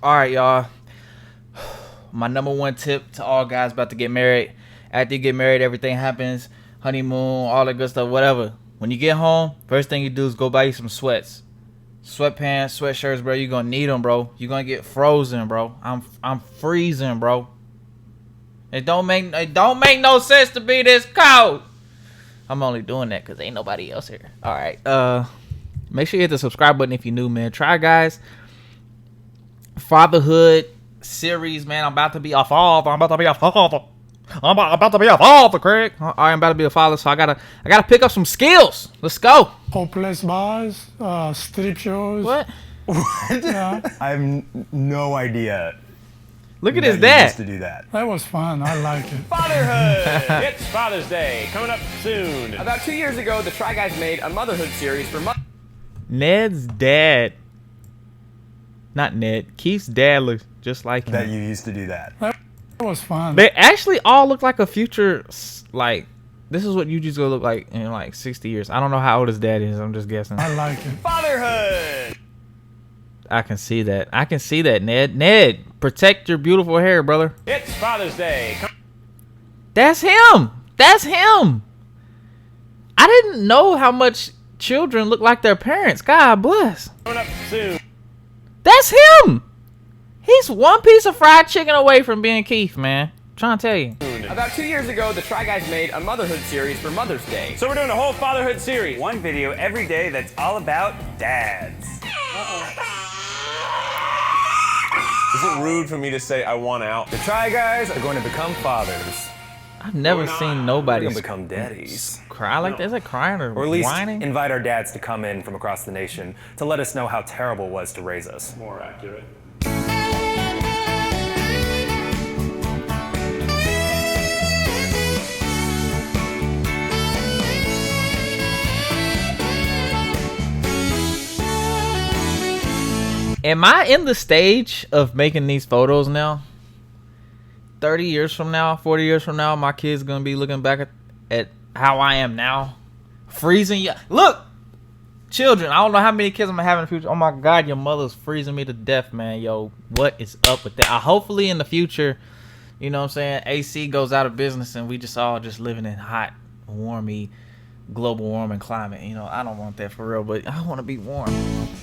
All right, y'all. My number one tip to all guys about to get married. After you get married, everything happens. Honeymoon, all that good stuff, whatever. When you get home, first thing you do is go buy you some sweats. Sweatpants, sweatshirts, bro. You're gonna need them, bro. You're gonna get frozen, bro. I'm freezing, bro. It don't make no sense to be this cold. I'm only doing that because ain't nobody else here. All right. Make sure you hit the subscribe button if you're new, man. Try, guys. Fatherhood series, man. I'm about to be a father. I'm about to be a father, Craig. I'm about to be a father, so I gotta pick up some skills. Let's go. Hopeless bars, strip shows. What? Yeah, I have no idea. Look at his that you dad. used to do that. that was fun. I like it. Fatherhood! It's Father's Day, coming up soon. About 2 years ago, the Try Guys made a motherhood series for Ned's dad. Not Ned. Keith's dad looks just like him. That you used to do that. That was fun. They actually all look like a future, like, this is what YouTube's gonna look like in like 60 years. I don't know how old his dad is. I'm just guessing. I like it. Fatherhood! I can see that. I can see that, Ned. Ned, protect your beautiful hair, brother. It's Father's Day. That's him. That's him. I didn't know how much children look like their parents. God bless. Coming up soon. That's him. He's one piece of fried chicken away from being Keith, man. I'm trying to tell you. About 2 years ago, the Try Guys made a motherhood series for Mother's Day. So we're doing a whole fatherhood series. One video every day that's all about dads. Is it rude for me to say I want out? The Try Guys are going to become fathers. I've never seen They're nobody going to become daddies. cry like that. Is it crying or Or at least whining? invite our dads to come in from across the nation to let us know how terrible it was to raise us. More accurate. Am I in the stage of making these photos now? 30 years from now, 40 years from now, my kids gonna be looking back at how I am now. Freezing you. Look! Children, I don't know how many kids I'm gonna have in the future. Oh my God, your mother's freezing me to death, man. Yo, what is up with that? Hopefully in the future, you know what I'm saying, AC goes out of business and we just all just living in hot, warmy, global warming climate. You know, I don't want that for real, but I want to be warm.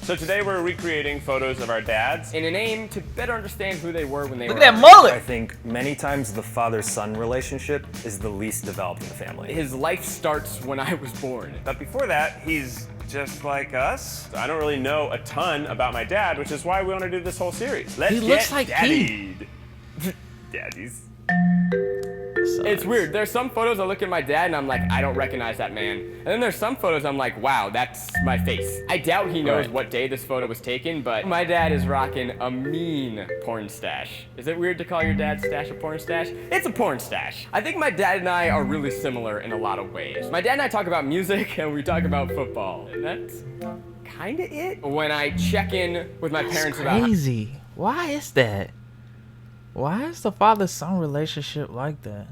So today we're recreating photos of our dads. In an aim to better understand who they were when they Look were at that our age. I mullet! think many times the father-son relationship is the least developed in the family. His life starts when I was born. But before that, he's just like us. I don't really know a ton about my dad, which is why we want to do this whole series. Let's He looks get like daddied. Daddies. It's weird. There's some photos I look at my dad and I'm like, I don't recognize that man. And then there's some photos I'm like, wow, that's my face. I doubt he knows Right. what day this photo was taken, but my dad is rocking a mean porn stash. Is it weird to call your dad's stash a porn stash? It's a porn stash. I think my dad and I are really similar in a lot of ways. My dad and I talk about music and we talk about football. And that's kinda it. When I check in with my parents about Crazy. Why is that? Why is the father-son relationship like that?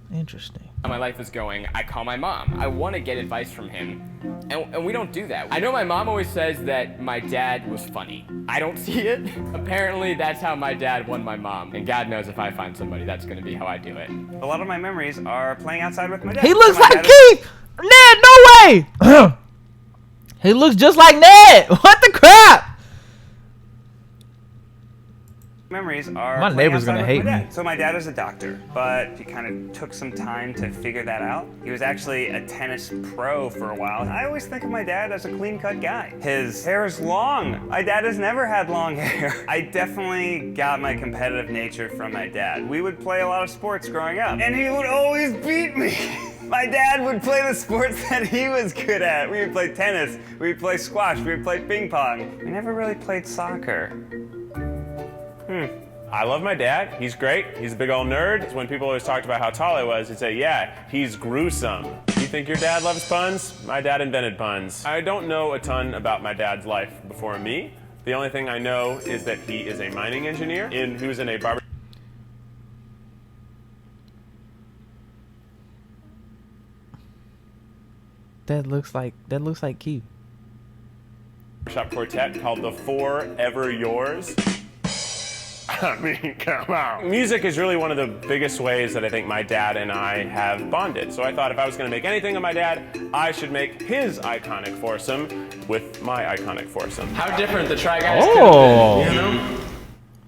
Interesting. how my life is going, I call my mom. I want to get advice from him, and we don't do that. I know my mom always says that my dad was funny. I don't see it. Apparently, that's how my dad won my mom, and God knows if I find somebody, that's going to be how I do it. A lot of my memories are playing outside with my dad. He looks My like dad is- Keith! Ned, no way! He looks just like Ned! What the crap? Memories are My playing neighbor's outside gonna with hate my me. dad. So my dad is a doctor, but he kind of took some time to figure that out. He was actually a tennis pro for a while. I always think of my dad as a clean-cut guy. His hair is long. My dad has never had long hair. I definitely got my competitive nature from my dad. We would play a lot of sports growing up, and he would always beat me. My dad would play the sports that he was good at. We would play tennis, we would play squash, we would play ping pong. We never really played soccer. I love my dad. He's great. He's a big old nerd. When people always talked about how tall I was, he'd say, yeah, he's gruesome. You think your dad loves puns? My dad invented puns. I don't know a ton about my dad's life before me. The only thing I know is that he is a mining engineer who's in a barber. That looks like Keith. Shop quartet called the Forever Yours. I mean, come on. Music is really one of the biggest ways that I think my dad and I have bonded. So I thought if I was going to make anything of my dad, I should make his iconic foursome with my iconic foursome. How different the Try Guys Oh. could have been, you know?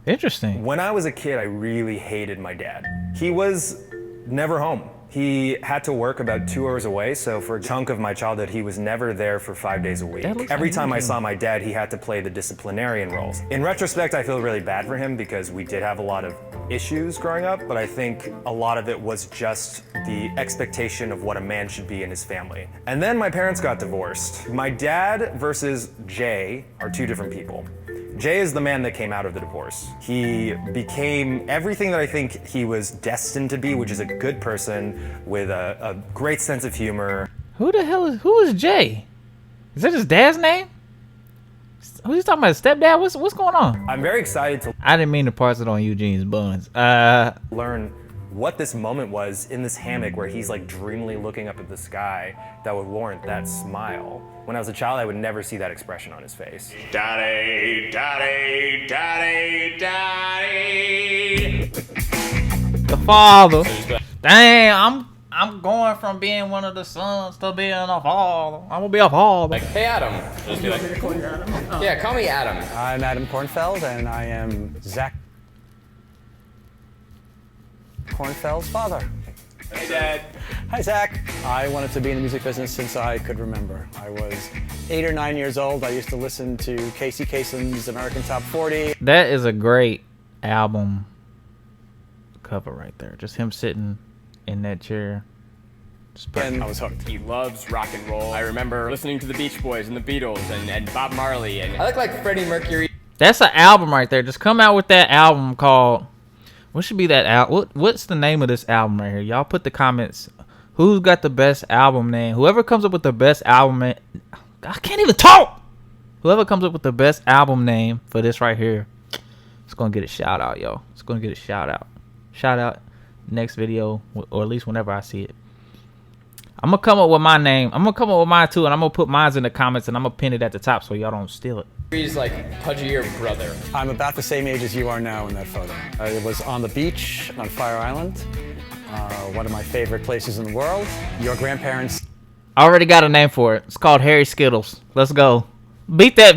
Interesting. When I was a kid, I really hated my dad. He was never home. He had to work about 2 hours away, so for a chunk of my childhood, he was never there for 5 days a week. Every time I saw my dad, he had to play the disciplinarian roles. In retrospect, I feel really bad for him because we did have a lot of issues growing up, but I think a lot of it was just the expectation of what a man should be in his family. And then my parents got divorced. My dad versus Jay are two different people. Jay is the man that came out of the divorce. He became everything that I think he was destined to be, which is a good person with a great sense of humor. Who is Jay? Is that his dad's name? Who's he talking about? His stepdad? What's going on? I'm very excited to I didn't mean to parse it on Eugene's buns. learn what this moment was in this hammock where he's like dreamily looking up at the sky that would warrant that smile. When I was a child, I would never see that expression on his face. Daddy, daddy, daddy, daddy. The father. Damn, I'm going from being one of the sons to being a father. I'm gonna be a father. Like, hey, Adam. Just be like, yeah, call me Adam. I'm Adam Kornfeld, and I am Zach Kornfeld's father. Hey, Dad. Hi, Zach. I wanted to be in the music business since I could remember. I was 8 or 9 years old. I used to listen to Casey Kasem's American Top 40. That is a great album cover right there. Just him sitting in that chair. And I was hooked. He loves rock and roll. I remember listening to the Beach Boys and the Beatles and Bob Marley. And I look like Freddie Mercury. That's an album right there. Just come out with that album called... What should be that album? What's the name of this album right here? Y'all put the comments. Who's got the best album name? Whoever comes up with the best album name... I can't even talk! Whoever comes up with the best album name for this right here, it's going to get a shout out, yo. It's going to get a shout out. Shout out next video, or at least whenever I see it. I'm going to come up with my name. I'm going to come up with mine too, and I'm going to put mine in the comments, and I'm going to pin it at the top so y'all don't steal it. He's like pudgier brother. I'm about the same age as you are now in that photo. It was on the beach on Fire Island, one of my favorite places in the world. Your grandparents... I already got a name for it. It's called Harry Skittles. Let's go. Beat that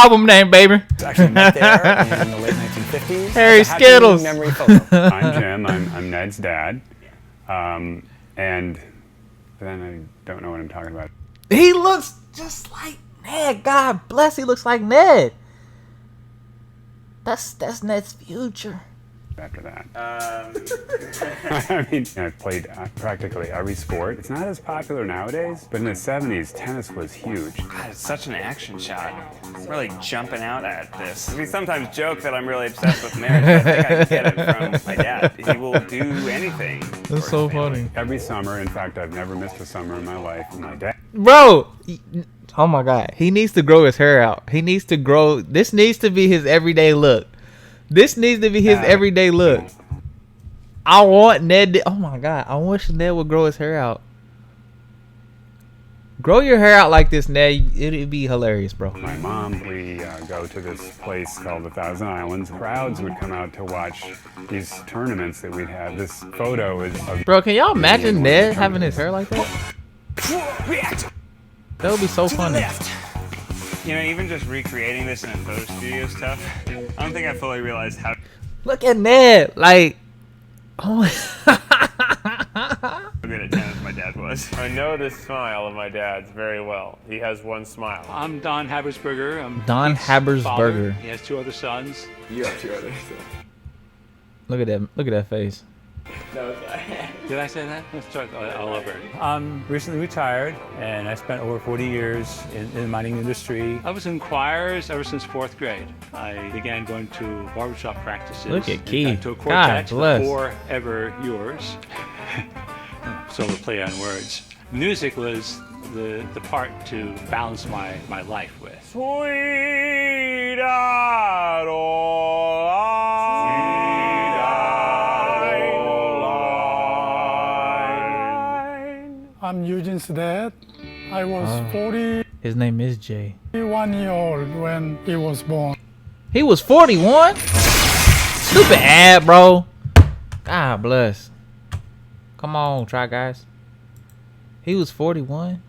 album name, baby. Actually met there in the late 1950s. Harry It's a happy Skittles. memory photo. I'm Jim. I'm Ned's dad. And then I don't know what I'm talking about. He looks just like Ned. God bless, he looks like Ned. That's Ned's future. After that. I mean, I've played practically every sport. It's not as popular nowadays, but in the 70s, tennis was huge. God, it's such an action shot. I'm really jumping out at this. We sometimes joke that I'm really obsessed with marriage, but I think I get it from my dad. He will do anything. That's so funny. Every summer, in fact, I've never missed a summer in my life. And my dad... Bro, oh my God. He needs to grow his hair out. He needs to grow. This needs to be his everyday look. This needs to be his everyday look. I want Ned to, oh my God. I wish Ned would grow his hair out. Grow your hair out like this, Ned. It'd be hilarious, bro. My mom, we go to this place called the Thousand Islands. Crowds would come out to watch these tournaments that we'd have. This photo is of... Bro, can y'all imagine Ned having his hair like that? That would be so funny. You know, even just recreating this in a photo studio stuff, I don't think I fully realized how Look at Ned. Like, oh good at tennis my dad was. I know this smile of my dad's very well. He has one smile. I'm Don Habersberger. I'm Don Pete's father. Habersberger. He has 2 other sons. You have 2 others. Look at that. Look at that face. No, sorry. Did I say that? Let's start all over. I'm recently retired, and I spent over 40 years in the mining industry. I was in choirs ever since 4th grade. I began going to barbershop practices. Look at In Key. fact, to a quartet, God bless. Forever Yours. Sort of play on words. Music was the part to balance my life with. Sweet I'm Eugene's dad. I was 40 His name is Jay. 1 year old when he was born. He was 41? Stupid ad, bro. God bless. Come on, try guys. He was 41?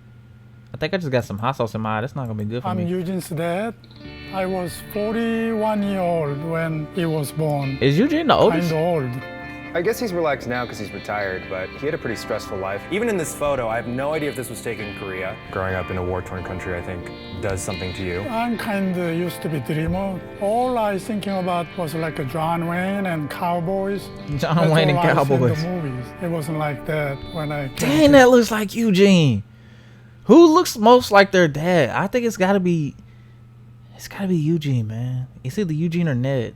I think I just got some hot sauce in my eye. That's not gonna be good for I'm me. Eugene's dad. I was 41 year old when he was born. Is Eugene the oldest? Kinda old. I guess he's relaxed now because he's retired, but he had a pretty stressful life. Even in this photo, I have no idea if this was taken in Korea. Growing up in a war-torn country, I think, does something to you. I'm kinda used to be dreamer. All I thinking about was like a John Wayne and cowboys. John Wayne and That's all I see in cowboys. the movies. It wasn't like that when I came Dang, that looks like Eugene. Who looks most like their dad? I think it's gotta be Eugene, man. It's either Eugene or Ned.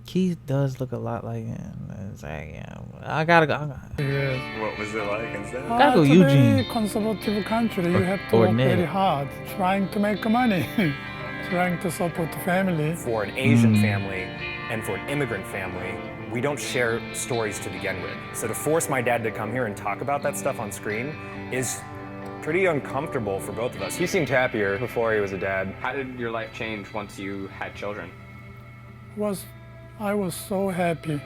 Keith does look a lot like him. It's like, yeah, I gotta go. Yes. What was it like instead? Gotta go It's a Eugene. very conservative country. You have to or work Ned. very hard, trying to make money, trying to support the family. For an Asian family and for an immigrant family, we don't share stories to begin with. So to force my dad to come here and talk about that stuff on screen is pretty uncomfortable for both of us. He seemed happier before he was a dad. How did your life change once you had children? I was so happy.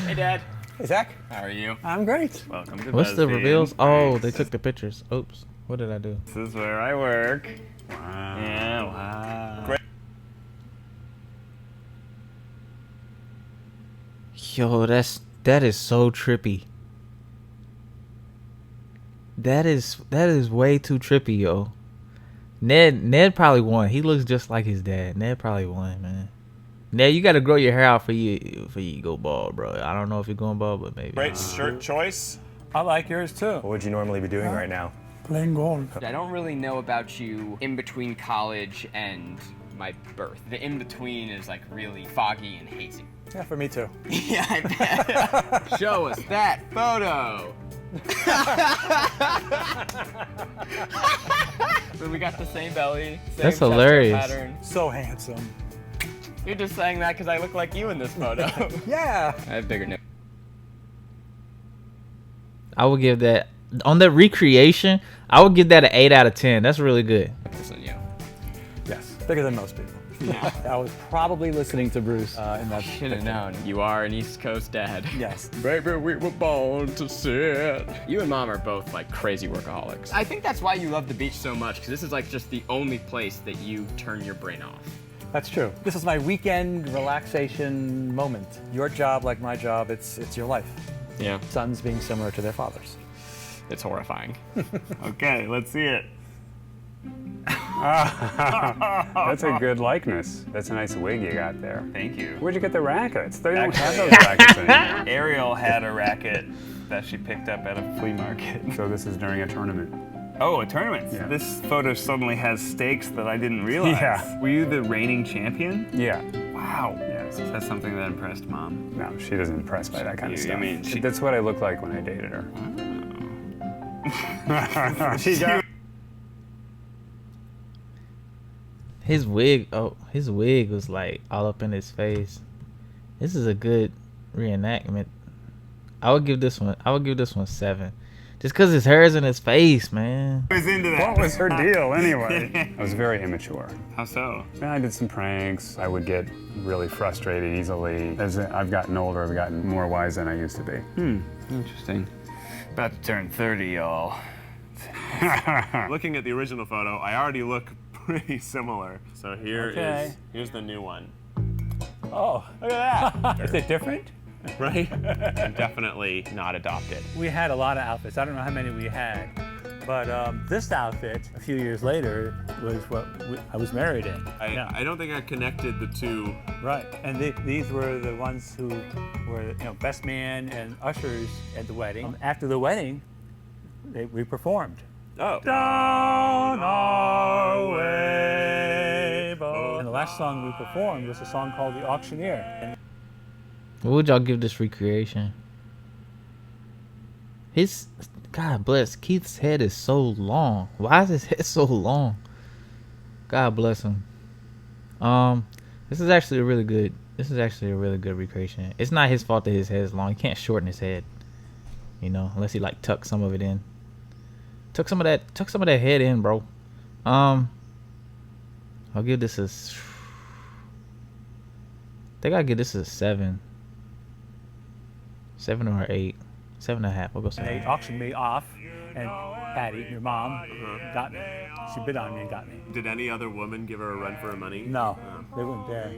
Hey, Dad. Hey, Zach. How are you? I'm great. Welcome to What's the BuzzFeed. reveals? Oh, they took the pictures. Oops. What did I do? This is where I work. Wow. Yeah, wow. Great. Yo, that is so trippy. That is way too trippy, yo. Ned probably won. He looks just like his dad. Ned probably won, man. Ned, you gotta grow your hair out for you go bald, bro. I don't know if you're going bald, but maybe. Great shirt choice. I like yours too. What would you normally be doing right now? Playing golf. I don't really know about you in between college and my birth. The in between is like really foggy and hazy. Yeah, for me too. Yeah, I bet. Show us that photo. So we got the same belly, same That's chest hair hilarious. pattern. So handsome. You're just saying that because I look like you in this photo. Yeah. I have bigger nipples. I would give that on the recreation. I would give that an 8 out of 10. That's really good. Than you. Yes. Bigger than most people. Yeah. I was probably listening to Bruce in that. Should have known. You are an East Coast dad. Yes. Baby, we were born to sit. You and Mom are both like crazy workaholics. I think that's why you love the beach so much, because this is like just the only place that you turn your brain off. That's true. This is my weekend relaxation moment. Your job, like my job, it's your life. Yeah. Sons being similar to their fathers. It's horrifying. Okay, let's see it. That's a good likeness. That's a nice wig you got there. Thank you. Where'd you get the rackets? They don't have Actually- those rackets anymore. Ariel had a racket that she picked up at a flea market. So this is during a tournament. Oh, a tournament. Yeah. This photo suddenly has stakes that I didn't realize. Yeah. Were you the reigning champion? Yeah. Wow. Yes. That's something that impressed Mom. No, she doesn't impress by that kind of You- stuff. I mean, she- That's what I looked like when I dated her. She got His wig was like all up in his face. This is a good reenactment. I would give this one 7. Just because his hair is in his face, man. was into that. What was her deal anyway? I was very immature. How so? I did some pranks. I would get really frustrated easily. As I've gotten older, I've gotten more wise than I used to be. Interesting. About to turn 30, y'all. Looking at the original photo, I already look pretty similar. So here's the new one. Oh, look at that. Is it different? Right? I'm definitely not adopted. We had a lot of outfits. I don't know how many we had, but this outfit a few years later was what I was married in. I don't think I connected the two. Right, and these were the ones who were best man and ushers at the wedding. After the wedding, we performed. Oh. Down our way, boy. And the last song we performed was a song called The Auctioneer. And What would y'all give this recreation? God bless, Keith's head is so long. Why is his head so long? God bless him. This is actually a really good recreation. It's not his fault that his head is long. You can't shorten his head. you know, unless he like tucked some of it in. Tuck some of that head in, bro. I'll give this a. I think I'll give this a 7. 7 or 8. 7.5. We'll go 7. They auctioned me off, and Patty, your mom, got me. She bid on me and got me. Did any other woman give her a run for her money? No, they wouldn't dare.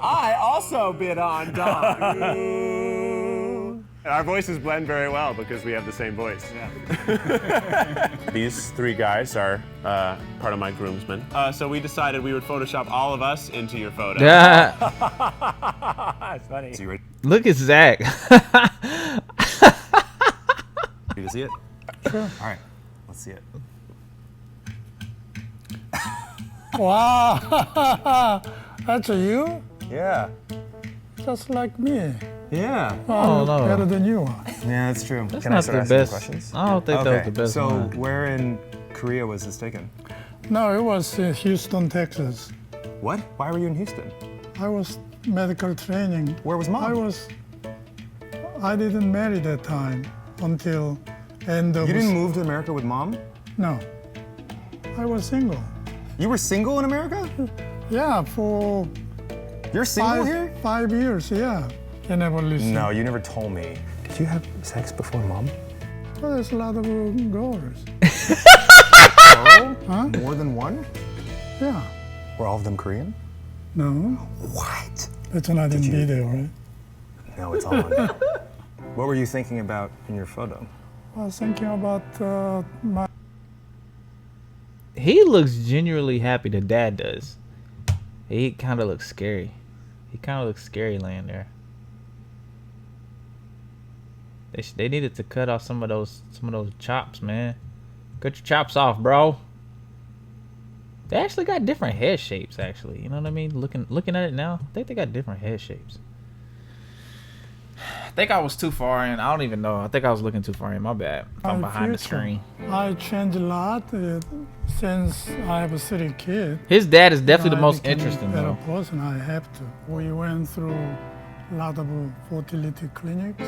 I also bid on dog. Our voices blend very well because we have the same voice. Yeah. These 3 guys are part of my groomsmen. So we decided we would Photoshop all of us into your photo. Yeah. That's funny. So you ready Look at Zach. to see it? Sure. All right, let's see it. Wow, that's you? Yeah. Just like me. Yeah. Oh, no. Better than you are. Yeah, that's true. That's Can I not start the asking best. questions? I don't think that was the best So one. where in Korea was this taken? No, it was Houston, Texas. What? Why were you in Houston? I was medical training. Where was Mom? I didn't marry that time until end of. You didn't move to America with Mom? No. I was single. You were single in America? Yeah, for You're single here? 5 years, yeah. I never listened. No, you never told me. Did you have sex before Mom? Well, there's a lot of girls. Huh? More than one? Yeah. Were all of them Korean? No. What? That's not in video, right? No, it's on. What were you thinking about in your photo? I was thinking about my. He looks genuinely happy. The dad does. He kind of looks scary. He kind of looks scary laying there. They needed to cut off some of those chops, man. Cut your chops off, bro. They actually got different head shapes, actually. You know what I mean? Looking at it now, I think they got different head shapes. I think I was too far in. I don't even know. I think I was looking too far in. My bad. I'm behind the screen. I changed a lot since I have a 3 kids. His dad is definitely the most became interesting, a better though. person. I have to. We went through a lot of fertility clinics.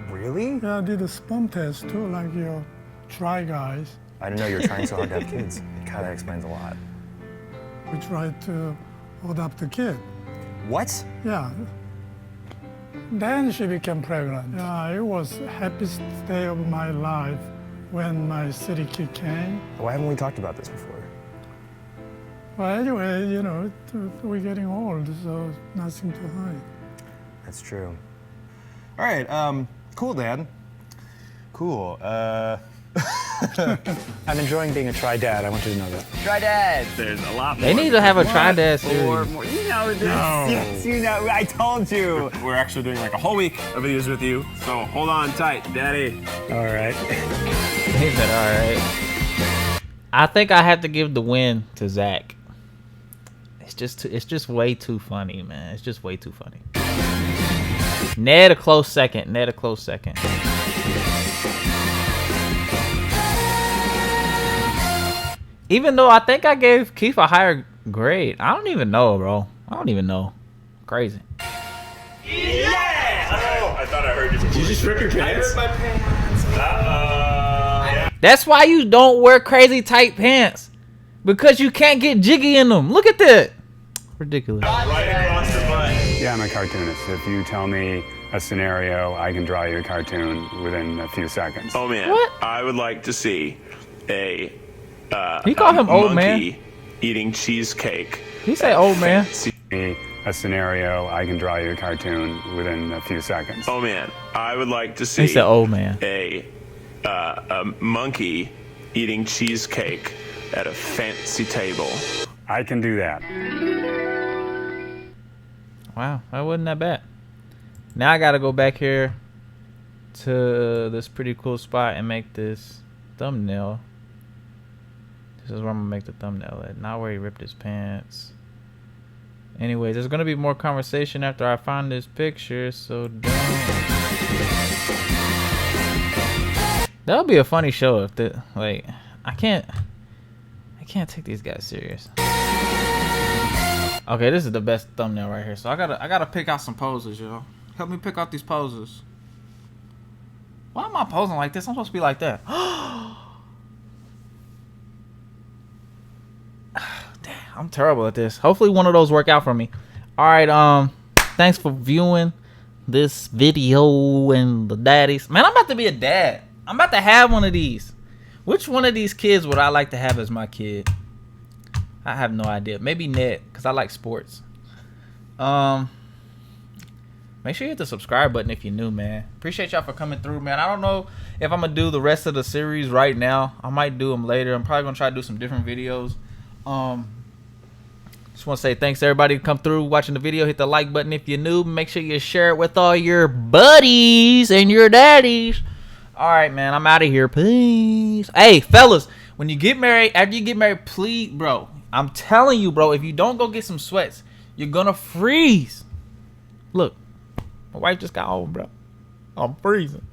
Really? Yeah, I did a sperm test too, like your try guys. I didn't know you were trying so hard to have kids. It kind of explains a lot. We tried to adopt a kid. What? Yeah. Then she became pregnant. Yeah, it was the happiest day of my life when my city kid came. Why haven't we talked about this before? Well, anyway, you know, we're getting old, so nothing to hide. That's true. All right, cool, Dad. Cool. I'm enjoying being a tri-dad. I want you to know that. Tri-dad. There's a lot more. They need to have a tri-dad series. You know this. Yes, you know. I told you. We're actually doing like a whole week of videos with you, so hold on tight, Daddy. All right. He said, all right. I think I have to give the win to Zach. It's just way too funny, man. It's just way too funny. Ned a close second. Even though I think I gave Keith a higher grade. I don't even know, bro. I don't even know. Crazy. Yeah! I thought I heard you. Did you just rip your pants? I ripped my pants. Yeah. That's why you don't wear crazy tight pants. Because you can't get jiggy in them. Look at that. Ridiculous. Right across the butt. Yeah, I'm a cartoonist. If you tell me a scenario, I can draw you a cartoon within a few seconds. Oh man, What? I would like to see a He called him old man. monkey eating cheesecake. He say old man. A scenario, I can draw you a cartoon within a few seconds. Oh man, I would like to see He said old man. a monkey eating cheesecake at a fancy table. I can do that. Wow, that wasn't that bad. Now I gotta go back here to this pretty cool spot and make this thumbnail. This is where I'm gonna make the thumbnail at. Not where he ripped his pants. Anyways, there's gonna be more conversation after I find this picture, so don't. That'll be a funny show if the like I can't take these guys serious. Okay, this is the best thumbnail right here. So I gotta pick out some poses, yo. Help me pick out these poses. Why am I posing like this? I'm supposed to be like that. Damn, I'm terrible at this. Hopefully one of those work out for me. All right, thanks for viewing this video and the daddies. Man, I'm about to be a dad. I'm about to have one of these. Which one of these kids would I like to have as my kid? I have no idea. Maybe Ned, because I like sports. Make sure you hit the subscribe button if you're new, man. Appreciate y'all for coming through, man. I don't know if I'm going to do the rest of the series right now. I might do them later. I'm probably going to try to do some different videos. Just want to say thanks to everybody who come through watching the video. Hit the like button if you're new. Make sure you share it with all your buddies and your daddies. All right, man. I'm out of here. Peace. Hey, fellas, when you get married, after you get married, please, bro, I'm telling you, bro, if you don't go get some sweats, you're going to freeze. Look, my wife just got home, bro. I'm freezing.